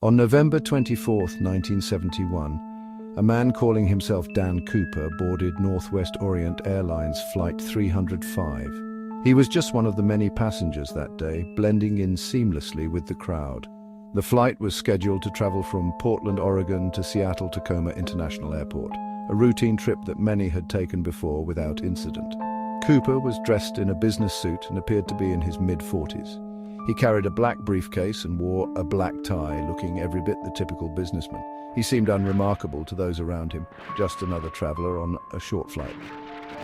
On November 24, 1971, a man calling himself Dan Cooper boarded Northwest Orient Airlines Flight 305. He was just one of the many passengers that day, blending in seamlessly with the crowd. The flight was scheduled to travel from Portland, Oregon to Seattle-Tacoma International Airport, a routine trip that many had taken before without incident. Cooper was dressed in a business suit and appeared to be in his mid-40s. He carried a black briefcase and wore a black tie, looking every bit the typical businessman. He seemed unremarkable to those around him, just another traveler on a short flight.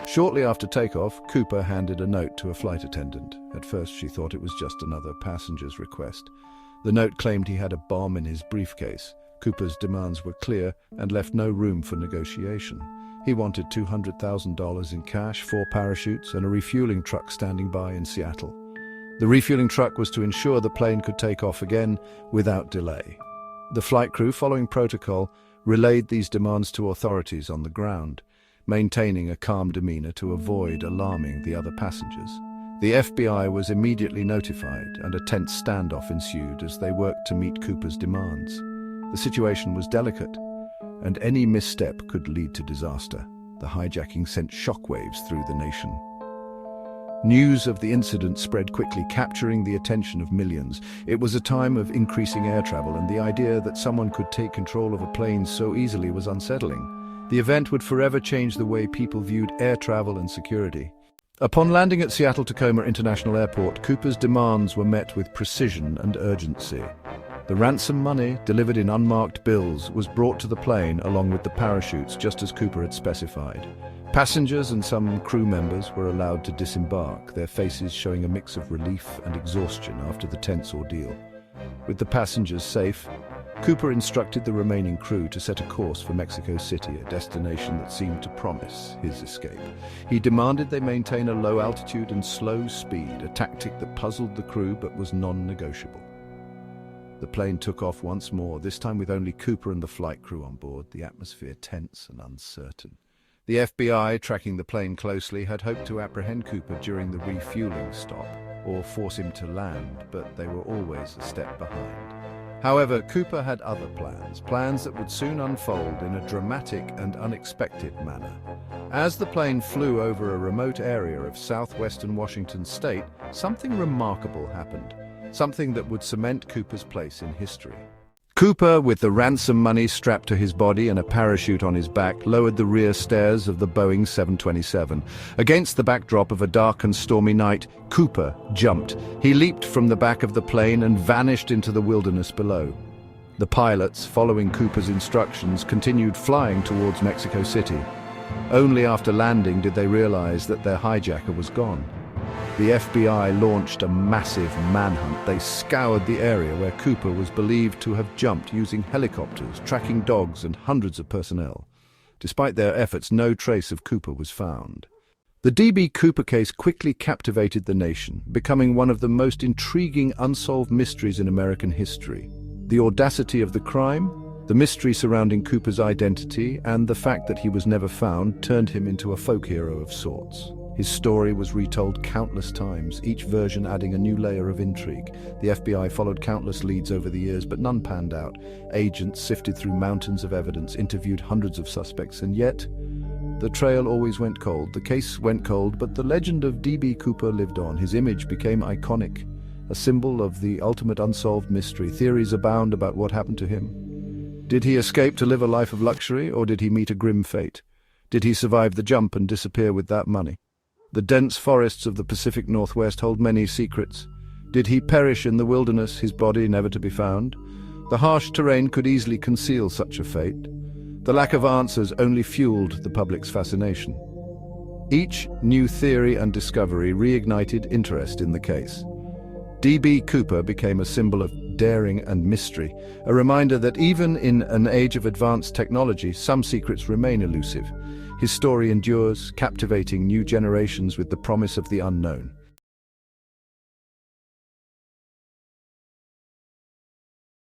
Shortly after takeoff, Cooper handed a note to a flight attendant. At first she thought it was just another passenger's request. The note claimed he had a bomb in his briefcase. Cooper's demands were clear and left no room for negotiation. He wanted $200,000 in cash, 4 parachutes, and a refueling truck standing by in Seattle. The refueling truck was to ensure the plane could take off again without delay. The flight crew, following protocol, relayed these demands to authorities on the ground, maintaining a calm demeanor to avoid alarming the other passengers. The FBI was immediately notified, and a tense standoff ensued as they worked to meet Cooper's demands. The situation was delicate, and any misstep could lead to disaster. The hijacking sent shockwaves through the nation. News of the incident spread quickly, capturing the attention of millions. It was a time of increasing air travel, and the idea that someone could take control of a plane so easily was unsettling. The event would forever change the way people viewed air travel and security. Upon landing at Seattle-Tacoma International Airport, Cooper's demands were met with precision and urgency. The ransom money, delivered in unmarked bills, was brought to the plane along with the parachutes, just as Cooper had specified. Passengers and some crew members were allowed to disembark, their faces showing a mix of relief and exhaustion after the tense ordeal. With the passengers safe, Cooper instructed the remaining crew to set a course for Mexico City, a destination that seemed to promise his escape. He demanded they maintain a low altitude and slow speed, a tactic that puzzled the crew but was non-negotiable. The plane took off once more, this time with only Cooper and the flight crew on board, the atmosphere tense and uncertain. The FBI, tracking the plane closely, had hoped to apprehend Cooper during the refueling stop or force him to land, but they were always a step behind. However, Cooper had other plans that would soon unfold in a dramatic and unexpected manner. As the plane flew over a remote area of southwestern Washington state, something remarkable happened, something that would cement Cooper's place in history. Cooper, with the ransom money strapped to his body and a parachute on his back, lowered the rear stairs of the Boeing 727. Against the backdrop of a dark and stormy night, Cooper jumped. He leaped from the back of the plane and vanished into the wilderness below. The pilots, following Cooper's instructions, continued flying towards Mexico City. Only after landing did they realize that their hijacker was gone. The FBI launched a massive manhunt. They scoured the area where Cooper was believed to have jumped using helicopters, tracking dogs, and hundreds of personnel. Despite their efforts, no trace of Cooper was found. The D.B. Cooper case quickly captivated the nation, becoming one of the most intriguing unsolved mysteries in American history. The audacity of the crime, the mystery surrounding Cooper's identity, and the fact that he was never found turned him into a folk hero of sorts. His story was retold countless times, each version adding a new layer of intrigue. The FBI followed countless leads over the years, but none panned out. Agents sifted through mountains of evidence, interviewed hundreds of suspects, and yet the trail always went cold. The case went cold, but the legend of D.B. Cooper lived on. His image became iconic, a symbol of the ultimate unsolved mystery. Theories abound about what happened to him. Did he escape to live a life of luxury, or did he meet a grim fate? Did he survive the jump and disappear with that money? The dense forests of the Pacific Northwest hold many secrets. Did he perish in the wilderness, his body never to be found? The harsh terrain could easily conceal such a fate. The lack of answers only fueled the public's fascination. Each new theory and discovery reignited interest in the case. D.B. Cooper became a symbol of daring and mystery, a reminder that even in an age of advanced technology, some secrets remain elusive. His story endures, captivating new generations with the promise of the unknown.